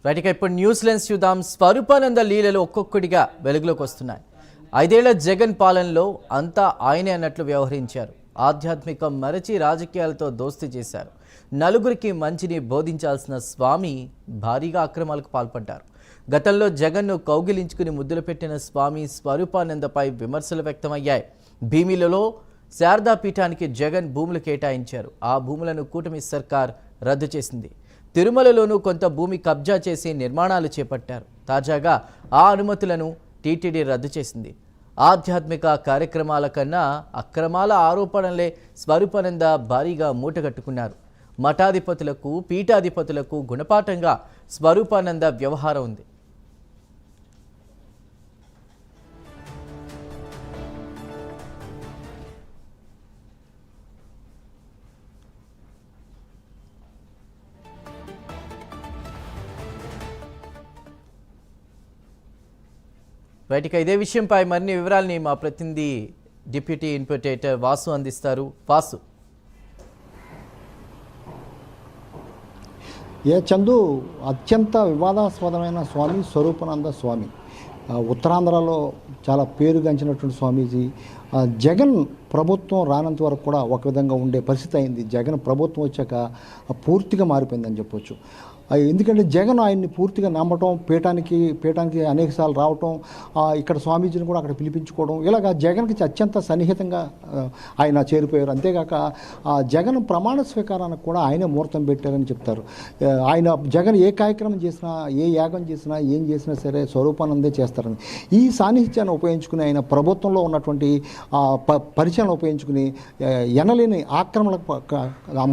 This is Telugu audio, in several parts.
రైట్, ఇప్పుడు న్యూస్ లెన్స్ చూద్దాం. స్వరూపానంద లీలలు ఒక్కొక్కటిగా వెలుగులోకి వస్తున్నాయి. 5 ఏళ్ల జగన్ పాలనలో అంతా ఆయనే అన్నట్లు వ్యవహరించారు. ఆధ్యాత్మికం మరచి రాజకీయాలతో దోస్తీ చేశారు. నలుగురికి మంచిని బోధించాల్సిన స్వామి భారీగా అక్రమాలకు పాల్పడ్డారు. గతంలో జగన్ను కౌగిలించుకుని ముద్దులు పెట్టిన స్వామి స్వరూపానందపై విమర్శలు వ్యక్తమయ్యాయి. భీమిలలో శారదా పీఠానికి జగన్ భూములు కేటాయించారు. ఆ భూములను కూటమి సర్కార్ రద్దు చేసింది. తిరుమలలోనూ కొంత భూమి కబ్జా చేసి నిర్మాణాలు చేపట్టారు. తాజాగా ఆ అనుమతులను టీటీడీ రద్దు చేసింది. ఆధ్యాత్మిక కార్యక్రమాల కన్నా అక్రమాల ఆరోపణలే స్వరూపానంద భారీగా మూటగట్టుకున్నారు. మఠాధిపతులకు పీఠాధిపతులకు గుణపాఠంగా స్వరూపానంద వ్యవహారం ఉంది. రైట్గా ఇదే విషయంపై మరిన్ని వివరాలని మా ప్రతినిధి డిప్యూటీ ఇన్పుటేటర్ వాసు అందిస్తారు. వాసు, చందు, అత్యంత వివాదాస్పదమైన స్వామి స్వరూపానంద స్వామి. ఉత్తరాంధ్రలో చాలా పేరుగాంచినటువంటి స్వామీజీ. జగన్ ప్రభుత్వం రానంత వరకు కూడా ఒక విధంగా ఉండే పరిస్థితి అయింది. జగన్ ప్రభుత్వం వచ్చాక పూర్తిగా మారిపోయిందని చెప్పొచ్చు. ఎందుకంటే జగన్ ఆయన్ని పూర్తిగా నమ్మటం, పీఠానికి అనేకసార్లు రావటం, ఇక్కడ స్వామీజీని కూడా అక్కడ పిలిపించుకోవడం, ఇలాగ జగన్కి అత్యంత సన్నిహితంగా ఆయన చేరిపోయారు. అంతేకాక జగన్ ప్రమాణ స్వీకారానికి కూడా ఆయనే ముహూర్తం పెట్టారని చెప్తారు. జగన్ ఏ కార్యక్రమం చేసినా, ఏ యాగం చేసినా, ఏం చేసినా సరే స్వరూపానందే చేస్తారని ఈ సాన్నిహిత్యాన్ని ఉపయోగించుకుని ఆయన ప్రభుత్వంలో ఉన్నటువంటి పరిచయాలను ఉపయోగించుకుని ఎనలేని ఆక్రమణలకు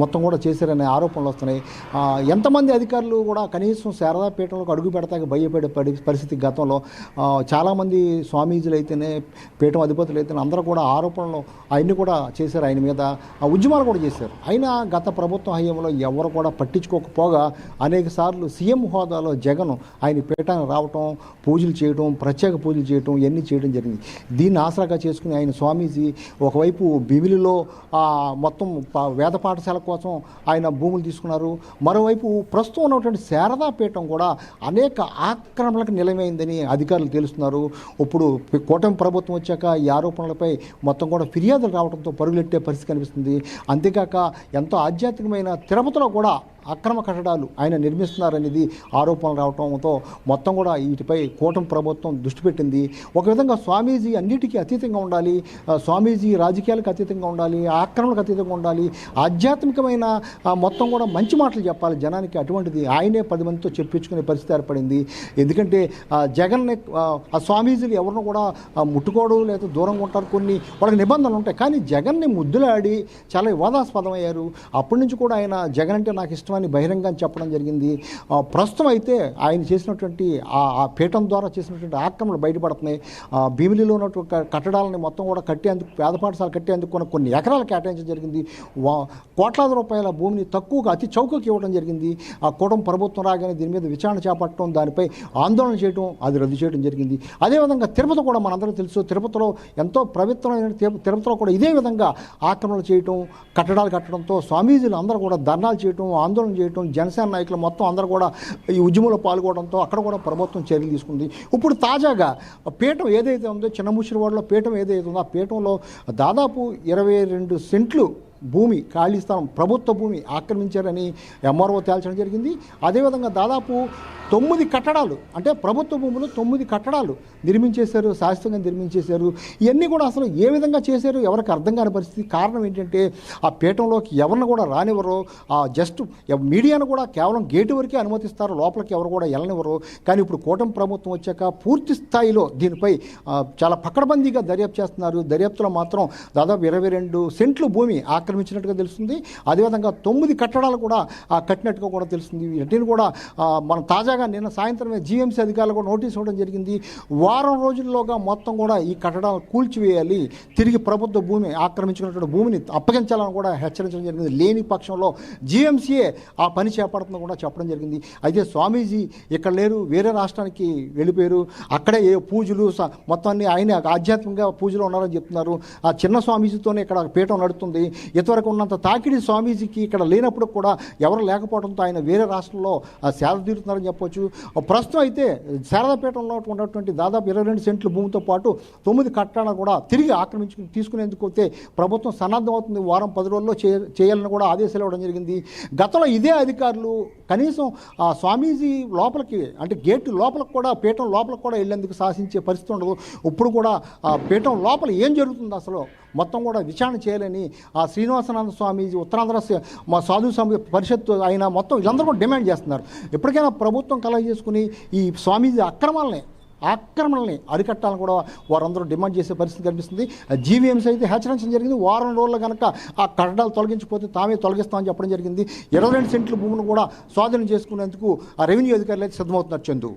మొత్తం కూడా చేశారనే ఆరోపణలు వస్తున్నాయి. ఎంతమంది అధికారులు కూడా కనీసం శారదాపీఠంలోకి అడుగు పెడతాక భయపడే పరిస్థితి గతంలో చాలామంది స్వామీజీలు అయితేనే, పీఠం అధిపతులు అయితేనే అందరూ కూడా ఆరోపణలు అవన్నీ కూడా చేశారు. ఆయన మీద ఉద్యమాలు కూడా చేశారు. అయినా గత ప్రభుత్వ హయాంలో ఎవరు కూడా పట్టించుకోకపోగా అనేక సార్లు సీఎం హోదాలో జగన్ ఆయన పీఠానికి రావటం, పూజలు చేయడం, ప్రత్యేక పూజలు చేయడం, ఇవన్నీ చేయడం జరిగింది. దీన్ని ఆసరాగా చేసుకుని ఆయన స్వామీజీ ఒకవైపు భీమిలిలో మొత్తం వేద పాఠశాల కోసం ఆయన భూములు తీసుకున్నారు. మరోవైపు ప్రస్తుతం ఉన్నటువంటి శారదాపీఠం కూడా అనేక ఆక్రమణలకు నిలమైందని అధికారులు తెలుస్తున్నారు. ఇప్పుడు కూటమి ప్రభుత్వం వచ్చాక ఈ ఆరోపణలపై మొత్తం కూడా ఫిర్యాదులు రావడంతో పరుగులెట్టే పరిస్థితి కనిపిస్తుంది. అంతేకాక ఎంతో ఆధ్యాత్మికమైన తిరుపతిలో కూడా అక్రమ కట్టడాలు ఆయన నిర్మిస్తున్నారనేది ఆరోపణలు రావడంతో మొత్తం కూడా వీటిపై కూటమి ప్రభుత్వం దృష్టి పెట్టింది. ఒక విధంగా స్వామీజీ అన్నిటికీ అతీతంగా ఉండాలి, స్వామీజీ రాజకీయాలకు అతీతంగా ఉండాలి, ఆక్రమణకు అతీతంగా ఉండాలి, ఆధ్యాత్మికమైన మొత్తం కూడా మంచి మాటలు చెప్పాలి జనానికి. అటువంటిది ఆయనే 10 మందితో చెప్పించుకునే పరిస్థితి ఏర్పడింది. ఎందుకంటే జగన్ని ఆ స్వామీజీలు ఎవరినో కూడా ముట్టుకోవడం లేదా దూరంగా ఉంటారు, కొన్ని వాళ్ళకి నిబంధనలు ఉంటాయి. కానీ జగన్ని ముద్దులాడి చాలా వివాదాస్పదమయ్యారు. అప్పటి నుంచి కూడా ఆయన జగన్ అంటే నాకు ఇష్టం అని బహిరంగంగా చెప్పడం జరిగింది. ప్రస్తుతం అయితే ఆయన చేసినటువంటి ఆ పీఠం ద్వారా చేసినటువంటి ఆక్రమణలు బయటపడుతున్నాయి. భీమిలిలో ఉన్నటువంటి కట్టడాలని మొత్తం కూడా కట్టేందుకు, పేద పాఠశాల కట్టేందుకు కొన్ని ఎకరాలు కేటాయించడం జరిగింది. కోట్లాది రూపాయల భూమిని తక్కువగా అతి చౌకకి ఇవ్వడం జరిగింది. ఆ కూటమి ప్రభుత్వం రాగానే దీని మీద విచారణ చేపట్టడం, దానిపై ఆందోళన చేయడం, అది రద్దు చేయడం జరిగింది. అదేవిధంగా తిరుపతి కూడా మనందరూ తెలుసు, తిరుపతిలో ఎంతో పవిత్రమైన తిరుపతిలో కూడా ఇదే విధంగా ఆక్రమణలు చేయటం, కట్టడాలు కట్టడంతో స్వామీజీలు అందరూ కూడా ధర్నాలు చేయటం, ఆందోళన చేయటం, జనసేన నాయకులు మొత్తం అందరూ కూడా ఈ ఉద్యమంలో పాల్గొనడంతో అక్కడ కూడా ప్రభుత్వం చర్యలు తీసుకుంది. ఇప్పుడు తాజాగా పీఠం ఏదైతే ఉందో, చిన్నముషిరివాడలో పీఠం ఏదైతే ఉందో ఆ పీఠంలో దాదాపు 22 సెంట్లు భూమి, ఖాళీ స్థలం, ప్రభుత్వ భూమి ఆక్రమించారని ఎంఆర్ఓ తేల్చడం జరిగింది. అదేవిధంగా దాదాపు 9 కట్టడాలు, అంటే ప్రభుత్వ భూములు 9 కట్టడాలు నిర్మించేశారు, శాశ్వతంగా నిర్మించేశారు. ఇవన్నీ కూడా అసలు ఏ విధంగా చేశారు ఎవరికి అర్థం కాని పరిస్థితి. కారణం ఏంటంటే ఆ పీఠంలోకి ఎవరిని కూడా రానివ్వరు, జస్ట్ మీడియాను కూడా కేవలం గేటు వరకే అనుమతిస్తారు, లోపలికి ఎవరు కూడా వెళ్ళనివ్వరు. కానీ ఇప్పుడు కూటమి ప్రభుత్వం వచ్చాక పూర్తి స్థాయిలో దీనిపై చాలా పకడ్బందీగా దర్యాప్తు చేస్తున్నారు. దర్యాప్తులో మాత్రం దాదాపు 22 సెంట్లు భూమి ఆక్రమించినట్టుగా తెలుస్తుంది. అదేవిధంగా 9 కట్టడాలు కూడా కట్టినట్టుగా కూడా తెలుస్తుంది. వీటిని కూడా మనం తాజాగా నిన్న సాయంత్రమే జీఎంసీ అధికారులు కూడా నోటీస్ ఇవ్వడం జరిగింది. వారం రోజుల్లోగా మొత్తం కూడా ఈ కట్టడాలు కూల్చివేయాలి, తిరిగి ప్రభుత్వ భూమి ఆక్రమించుకున్నటువంటి భూమిని అప్పగించాలని కూడా హెచ్చరించడం జరిగింది. లేని పక్షంలో జీఎంసీఏ ఆ పని చేపడుతుందని కూడా చెప్పడం జరిగింది. అయితే స్వామీజీ ఇక్కడ లేరు, వేరే రాష్ట్రానికి వెళ్ళిపోయారు. అక్కడే ఏ పూజలు మొత్తాన్ని ఆయన ఆధ్యాత్మికంగా పూజలు ఉన్నారని చెప్తున్నారు. ఆ చిన్న స్వామీజీతోనే ఇక్కడ పీఠం నడుస్తుంది. ఇంతవరకు ఉన్నంత తాకిడి స్వామీజీకి ఇక్కడ లేనప్పుడు కూడా ఎవరు లేకపోవడంతో ఆయన వేరే రాష్ట్రంలో సేద తీరుతున్నారని చెప్పవచ్చు. చెప్పుకోవచ్చు. ప్రస్తుతం అయితే శారదాపేటలో ఉన్నటువంటి దాదాపు 22 సెంట్ల భూమితో పాటు 9 కట్టాలను కూడా తిరిగి ఆక్రమించుకుని తీసుకునేందుకు అయితే ప్రభుత్వం సన్నద్ధం అవుతుంది. వారం 10 రోజుల్లో చేయాలని కూడా ఆదేశాలు ఇవ్వడం జరిగింది. గతంలో ఇదే అధికారులు కనీసం ఆ స్వామీజీ లోపలికి అంటే గేటు లోపలికి కూడా పీఠం లోపలికి కూడా వెళ్ళేందుకు సాహసించే పరిస్థితి ఉండదు. ఇప్పుడు కూడా ఆ పీఠం లోపల ఏం జరుగుతుంది అసలు మొత్తం కూడా విచారణ చేయాలని ఆ శ్రీనివాసానంద స్వామీజీ ఉత్తరాంధ్ర మా సాధు స్వామి పరిషత్తు అయినా మొత్తం వీళ్ళందరూ కూడా డిమాండ్ చేస్తున్నారు. ఎప్పటికైనా ప్రభుత్వం కలగ చేసుకుని ఈ స్వామీజీ ఆక్రమణల్ని అరికట్టాలని కూడా వారందరూ డిమాండ్ చేసే పరిస్థితి కనిపిస్తుంది. జీవీఎంసీ అయితే హెచ్చరించడం జరిగింది. వారం రోజుల్లో కనుక ఆ కట్టడాలు తొలగించకపోతే తామే తొలగిస్తామని చెప్పడం జరిగింది. 22 సెంట్ల భూమిని కూడా స్వాధీనం చేసుకునేందుకు ఆ రెవెన్యూ అధికారులు అయితే సిద్ధమవుతున్నారు. చందు.